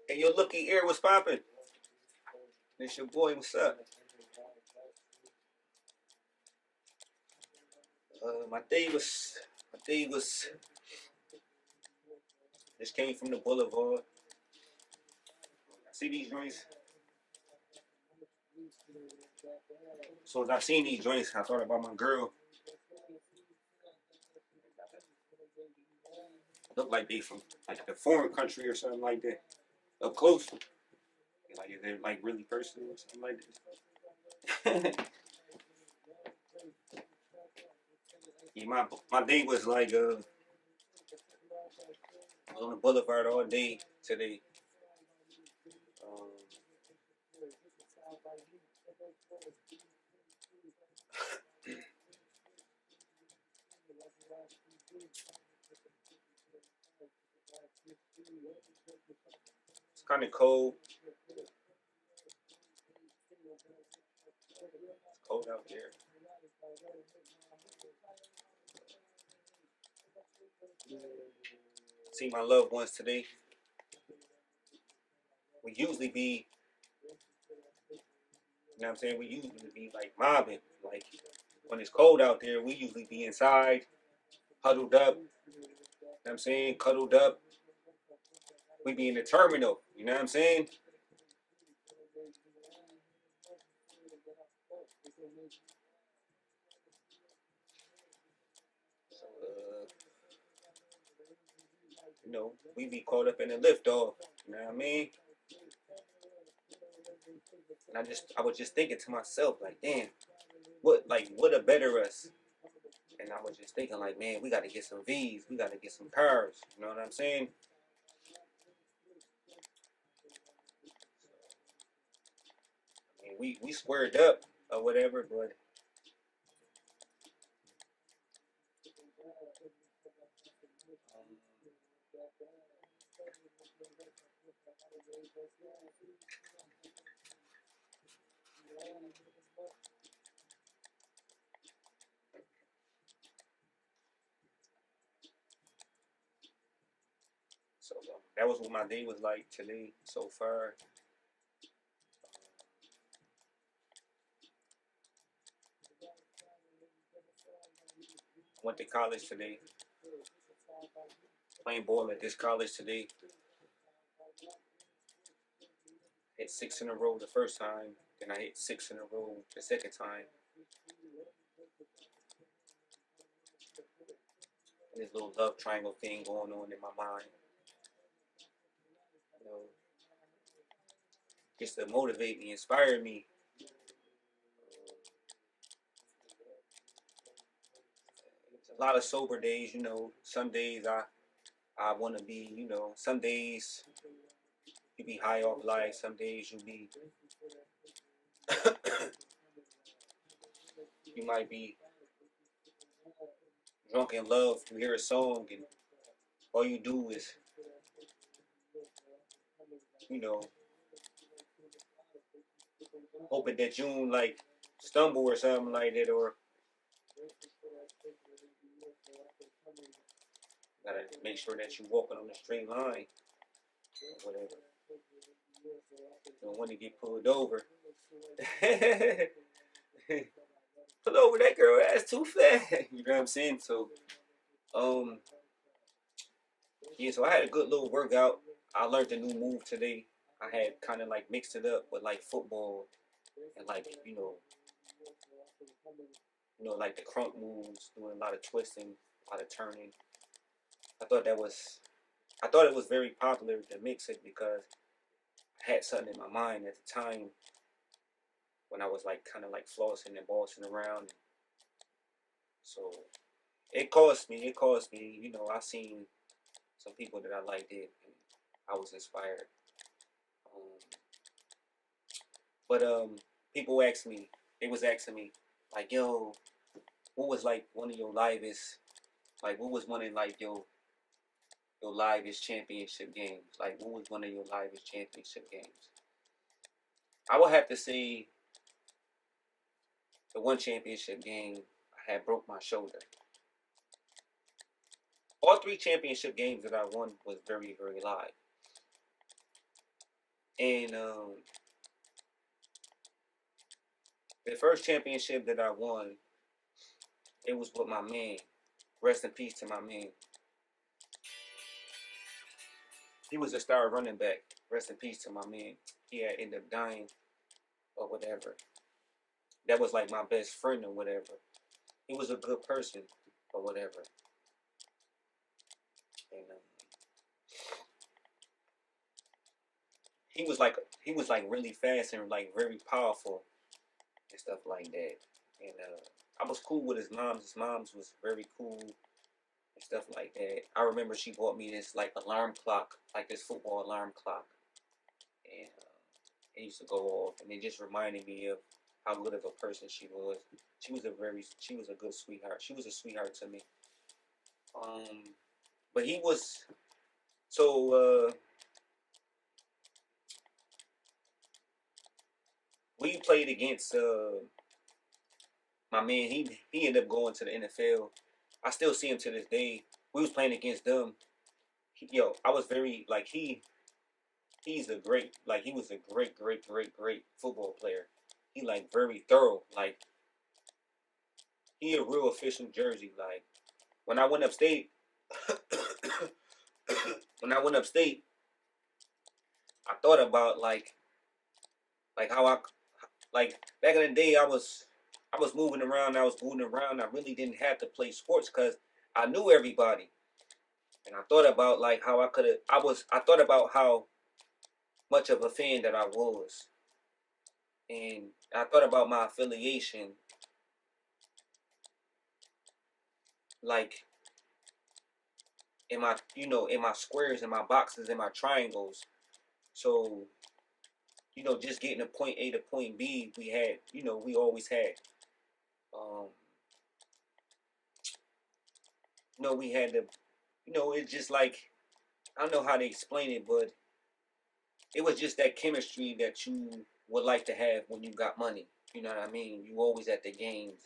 Hey, your Looky ear was popping. It's your boy. What's up? My day was just came from the boulevard. See these joints? So as I seen these joints, I thought about my girl. Look like they from like a foreign country or something like that. Up close. Like if they're like really personal or something like that. Yeah, my day was like on the boulevard all day today. Um, it's kind of cold. It's cold out there. See my loved ones today. We usually be, you know what I'm saying? We usually be like mobbing. Like when it's cold out there, we usually be inside, huddled up. You know what I'm saying? Cuddled up. We be in the terminal. You know what I'm saying? So, we be caught up in the lift off. You know what I mean? And I was just thinking to myself, like, damn, what a better us? And I was just thinking, like, man, we got to get some V's, we got to get some cars. You know what I'm saying? I mean, we squared up or whatever, but so that was what my day was like today so far. Went to college today, playing ball at this college today. Hit six in a row the first time, then I hit six in a row the second time. And this little love triangle thing going on in my mind. You know, just to motivate me, inspire me. It's a lot of sober days, Some days I want to be, some days you be high off life. Some days you might be drunk in love. You hear a song and all you do is, you know, hoping that you don't like stumble or something like that, or gotta make sure that you're walking on the straight line or whatever. You don't want to get pulled over. Pull over that girl ass too fast. You know what I'm saying? So, um, yeah. So I had a good little workout. I learned a new move today. I had kind of like mixed it up with like football and like like the crunk moves, doing a lot of twisting, a lot of turning. I thought that was, I thought it was very popular to mix it because I had something in my mind at the time when I was like kind of like flossing and bossing around. So it cost me. It cost me. I seen some people that I liked it, and I was inspired. Um, but people asked me. They was asking me like, "Yo, what was like one of your livest? Like, what was one of like your livest championship games? Like, what was one of your livest championship games?" I would have to say the one championship game I had broke my shoulder. All three championship games that I won was very, very live. And the first championship that I won, it was with my man. Rest in peace to my man. He was a star running back. Rest in peace to my man. He had ended up dying or whatever. That was like my best friend or whatever. He was a good person or whatever. And he was like really fast and like very powerful and stuff like that. And I was cool with his moms. His moms was very cool and stuff like that. I remember she bought me this like alarm clock, like this football alarm clock, and it used to go off, and it just reminded me of how good of a person she was. She was a good sweetheart. She was a sweetheart to me. But he was so we played against my man. He ended up going to the NFL. I still see him to this day. We was playing against them. I was very like he's a great like he was a great football player. He like very thorough. Like he a real official jersey. Like when I went upstate, when I went upstate, I thought about like how I like back in the day I was moving around. I was moving around. I really didn't have to play sports because I knew everybody, and I thought about like how I could have. I thought about how much of a fan that I was, and I thought about my affiliation, like in my in my squares, in my boxes, in my triangles. So just getting to point A to point B, we had we always had um we had to it's just like I don't know how to explain it, but it was just that chemistry that you would like to have when you got money. You know what I mean? You always at the games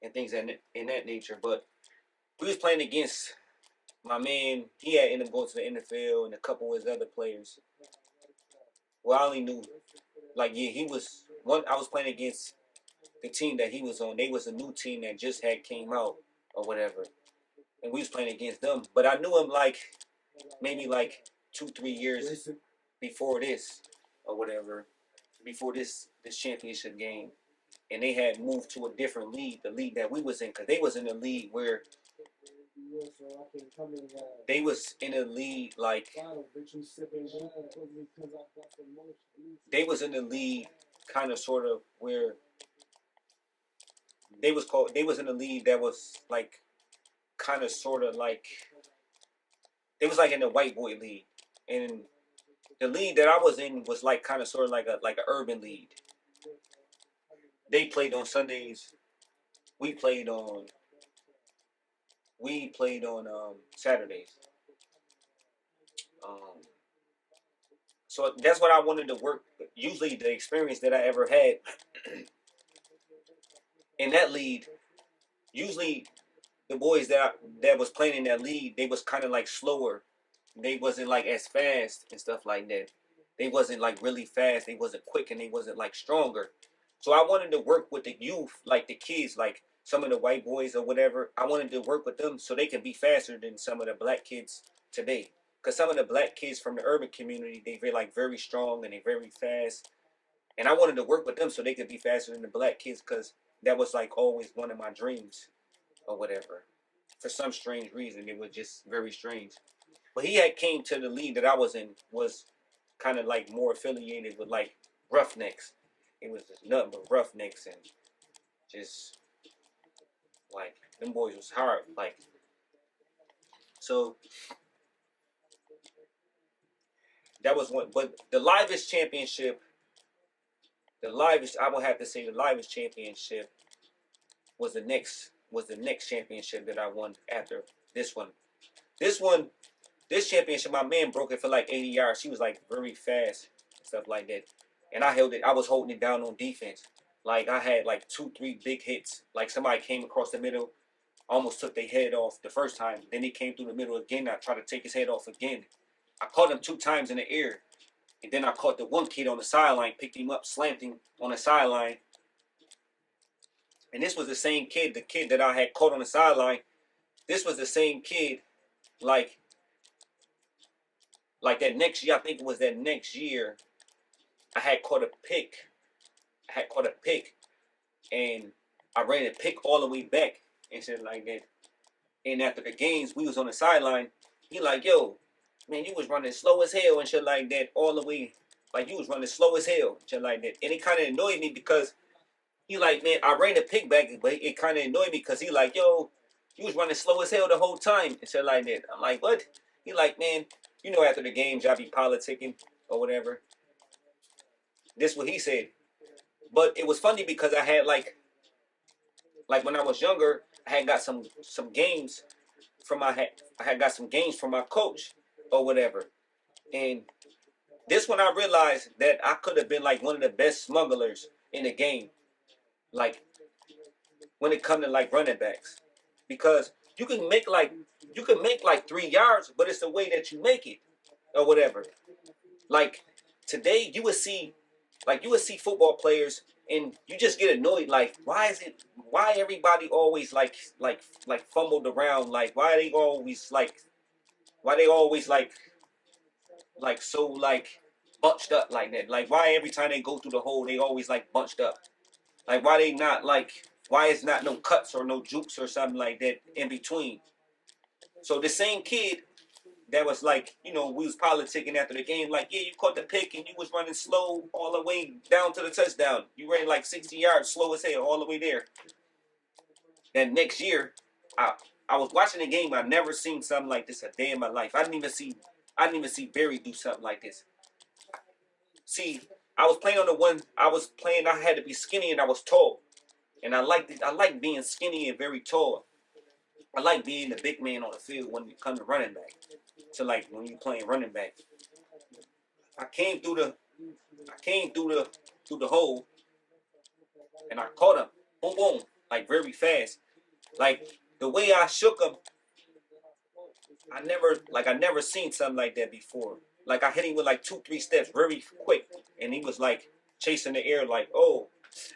and things in that nature. But we was playing against my man. He had ended up going to the NFL and a couple of his other players. Well, I only knew like yeah, he was one. I was playing against the team that he was on. They was a new team that just had came out or whatever, and we was playing against them. But I knew him like maybe like 2-3 years before this or whatever, before this championship game, and they had moved to a different league, the league that we was in, because they was in a league where they was in a league like they was in a league kind of sort of where they was in a league that was like kind of sort of like they was like in the white boy league, and the league that I was in was like kind of sort of like an urban league. They played on Sundays. We played on Saturdays. Um, so that's what I wanted to work. Usually, the experience that I ever had in that league, usually the boys that was playing in that league, they was kind of like slower. They wasn't like as fast and stuff like that. They wasn't like really fast. They wasn't quick, and they wasn't like stronger. So I wanted to work with the youth, like the kids, like some of the white boys or whatever. I wanted to work with them so they can be faster than some of the black kids today. Because some of the black kids from the urban community, they very like very strong and they very fast. And I wanted to work with them so they could be faster than the black kids, because that was like always one of my dreams or whatever. For some strange reason, it was just very strange. But he had came to the league that I was in, was kind of like more affiliated with like Roughnecks. It was just nothing but Roughnecks and just like them boys was hard. Like so that was one. But the livest championship, the livest I would have to say the livest championship was the next championship that I won after this one. This one, this championship, my man broke it for like 80 yards. He was like very fast and stuff like that. And I held it. I was holding it down on defense. Like I had like 2-3 big hits. Like somebody came across the middle, almost took their head off the first time. Then he came through the middle again. I tried to take his head off again. I caught him 2 times in the air. And then I caught the one kid on the sideline, picked him up, slammed him on the sideline. And this was the same kid, the kid that I had caught on the sideline. This was the same kid, like that next year. I think it was that next year. I had caught a pick. And I ran a pick all the way back and shit like that. And after the games, we was on the sideline. He like, yo, man, you was running slow as hell and shit like that all the way. Like, you was running slow as hell and shit like that. And it kind of annoyed me because he like, man, I ran the pick back, but it kind of annoyed me because he like, yo, you was running slow as hell the whole time and shit like that. I'm like, what? He like, man, you know, after the games, y'all be politicking or whatever. This is what he said. But it was funny because I had like when I was younger, I had got some games from I had got some games from my coach or whatever. And this one I realized that I could have been like one of the best smugglers in the game. Like when it comes to like running backs. Because you can make like 3 yards, but it's the way that you make it or whatever. Like today you would see football players and you just get annoyed, like why everybody always like fumbled around, like why they always so like bunched up like that, like why every time they go through the hole they always like bunched up, like why they not like why is not no cuts or no jukes or something like that in between. So the same kid that was like, you know, we was politicking after the game, like, yeah, you caught the pick and you was running slow all the way down to the touchdown. You ran like 60 yards, slow as hell, all the way there. Then next year, I was watching the game. I never seen something like this a day in my life. I didn't even see Barry do something like this. See, I was playing on the one I had to be skinny and I was tall. And I like being skinny and very tall. I like being the big man on the field when it comes to running back. So like when you playing running back, I came through the hole, and I caught him, boom boom, like very fast. Like the way I shook him, I never seen something like that before. Like I hit him with like 2-3 steps, very quick, and he was like chasing the air, like oh,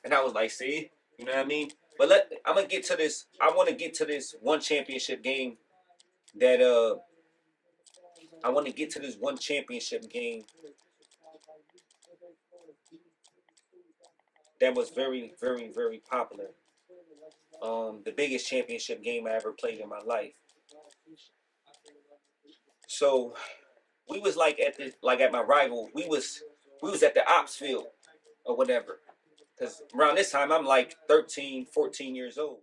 and I was like, see, you know what I mean? But I'm gonna get to this. I want to get to this one championship game that I want to get to this one championship game that was very, very, very popular. The biggest championship game I ever played in my life. So we was like at my rival. We was at the ops field or whatever. Because around this time I'm like 13, 14 years old.